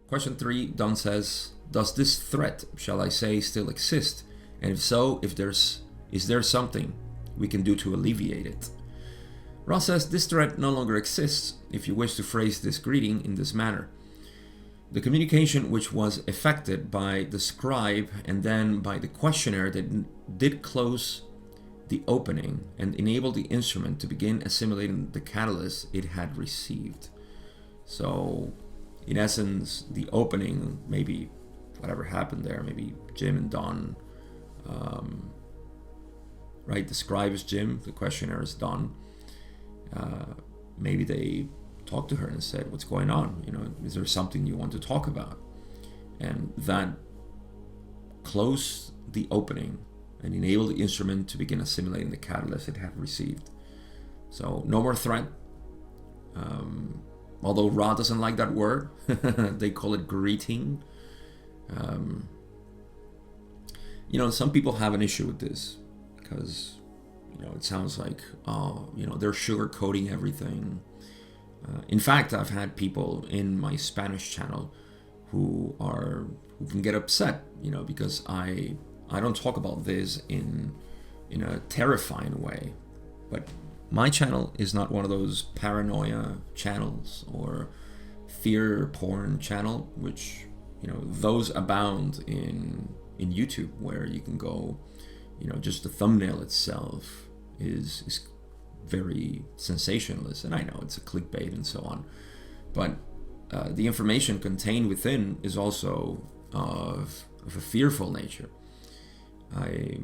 Question 3, Don says, does this threat, shall I say, still exist? And if so, is there something we can do to alleviate it? Ra says, this threat no longer exists if you wish to phrase this greeting in this manner. The communication which was effected by the scribe and then by the questionnaire that did close the opening and enable the instrument to begin assimilating the catalyst it had received. So, in essence, the opening, maybe whatever happened there, maybe Jim and Don, right? The scribe is Jim, the questionnaire is Don. Maybe they talked to her and said, what's going on? You know, is there something you want to talk about? And that closed the opening and enabled the instrument to begin assimilating the catalyst it had received. So no more threat. Although Ra doesn't like that word, they call it greeting. You know, some people have an issue with this because, you know, it sounds like, oh, you know, they're sugarcoating everything. In fact, I've had people in my Spanish channel who can get upset, you know, because I don't talk about this in a terrifying way. But my channel is not one of those paranoia channels or fear porn channel, which, you know, those abound in YouTube, where you can go, you know, just the thumbnail itself is very sensationalist, and I know it's a clickbait and so on, but the information contained within is also of a fearful nature. I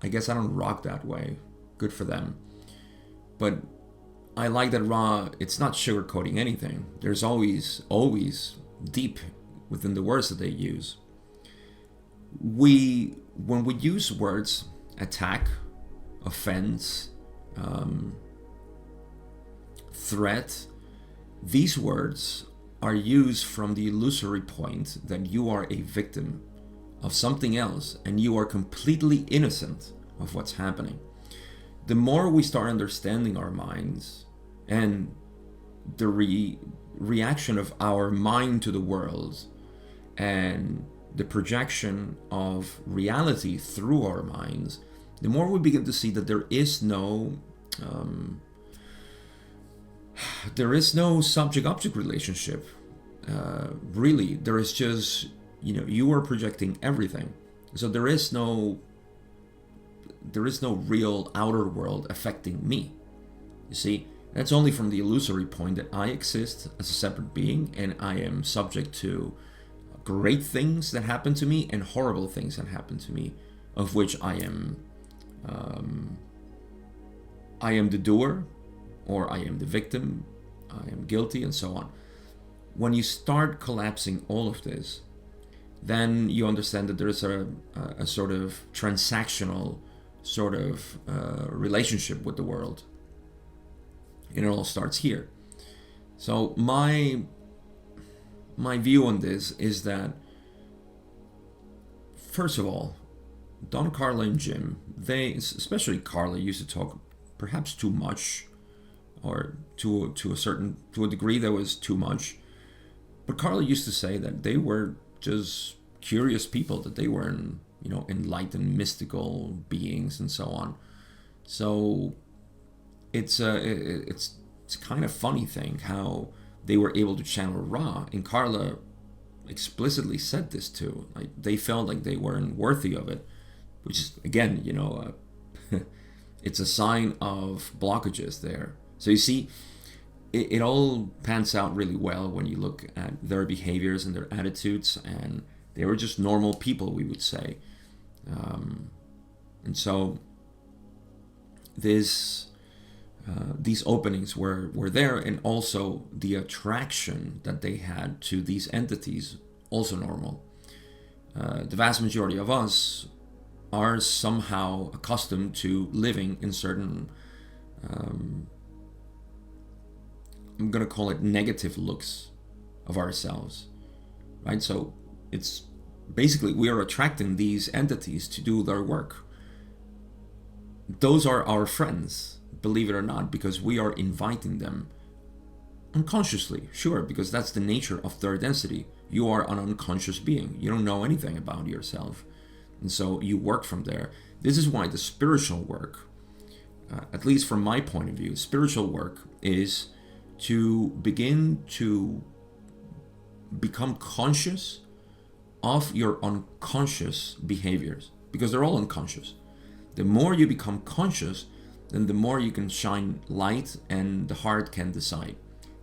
guess I don't rock that way. Good for them. But I like that Ra, it's not sugarcoating anything. There's always deep within the words that they use. When we use words, attack, offense, threat, these words are used from the illusory point that you are a victim of something else and you are completely innocent of what's happening. The more we start understanding our minds and the reaction of our mind to the world and the projection of reality through our minds, the more we begin to see that there is no subject-object relationship. Really, there is just, you know, you are projecting everything. So there is no real outer world affecting me. You see, that's only from the illusory point that I exist as a separate being and I am subject to great things that happen to me and horrible things that happen to me, of which I am the doer, or I am the victim, I am guilty, and so on. When you start collapsing all of this, then you understand that there is a sort of transactional sort of relationship with the world. And it all starts here. So my view on this is that, first of all, Don, Carla, and Jim, they, especially Carla, used to talk perhaps too much, or to a degree that was too much. But Carla used to say that they were just curious people, that they were, you know, enlightened, mystical beings, and so on. So it's kind of funny thing how they were able to channel Ra, and Carla explicitly said this too. Like, they felt like they weren't worthy of it, which is, again, you know, it's a sign of blockages there. So you see, it all pans out really well when you look at their behaviors and their attitudes, and they were just normal people, we would say. And so these openings were there, and also the attraction that they had to these entities, also normal. The vast majority of us are somehow accustomed to living in certain, I'm going to call it negative looks of ourselves, right? So it's basically, we are attracting these entities to do their work. Those are our friends, believe it or not, because we are inviting them Unconsciously, sure, because that's the nature of third density. You are an unconscious being. You don't know anything about yourself. And so you work from there. This is why the spiritual work, at least from my point of view, spiritual work is to begin to become conscious of your unconscious behaviors, because they're all unconscious. The more you become conscious, then the more you can shine light and the heart can decide.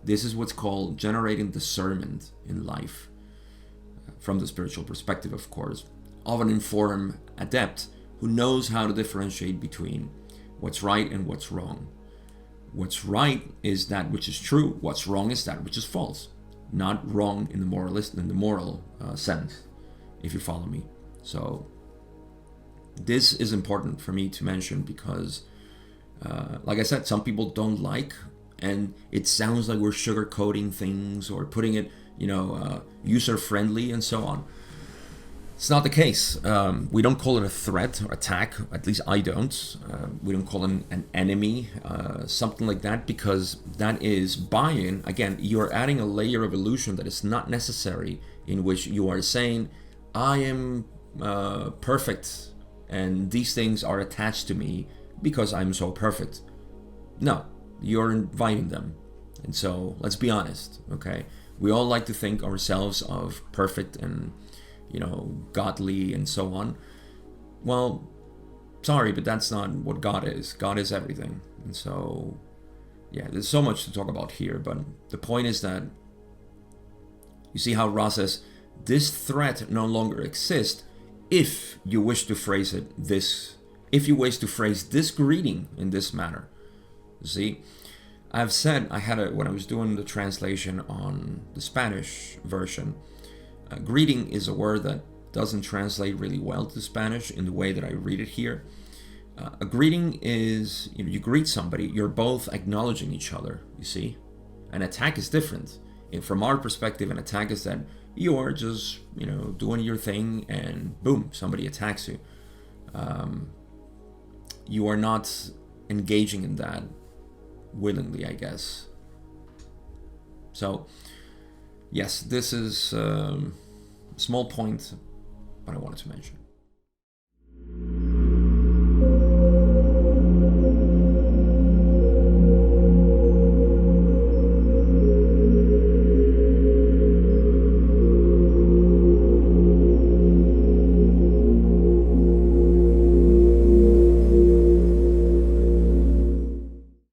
This is what's called generating discernment in life, from the spiritual perspective, of course, of an informed adept who knows how to differentiate between what's right and what's wrong. What's right is that which is true. What's wrong is that which is false. Not wrong in the moral sense, if you follow me. So this is important for me to mention because, like I said, some people don't like, and it sounds like we're sugarcoating things or putting it, user friendly and so on. It's not the case. We don't call it a threat or attack, at least I don't. We don't call it an enemy, something like that, because that is buy-in. Again, you're adding a layer of illusion that is not necessary, in which you are saying, I am perfect and these things are attached to me because I'm so perfect. No, you're inviting them. And so let's be honest, okay? We all like to think ourselves of perfect and godly and so on. Well, sorry, but that's not what God is. God is everything. And so, yeah, there's so much to talk about here, but the point is that you see how Ra says, this threat no longer exists if you wish to phrase it if you wish to phrase this greeting in this manner. See, I've said, when I was doing the translation on the Spanish version, greeting is a word that doesn't translate really well to Spanish in the way that I read it here. A greeting is, you greet somebody, you're both acknowledging each other, you see. An attack is different. And from our perspective, an attack is that you're just, doing your thing and boom, somebody attacks you. You are not engaging in that willingly, I guess. So, yes, this is a small point, but I wanted to mention.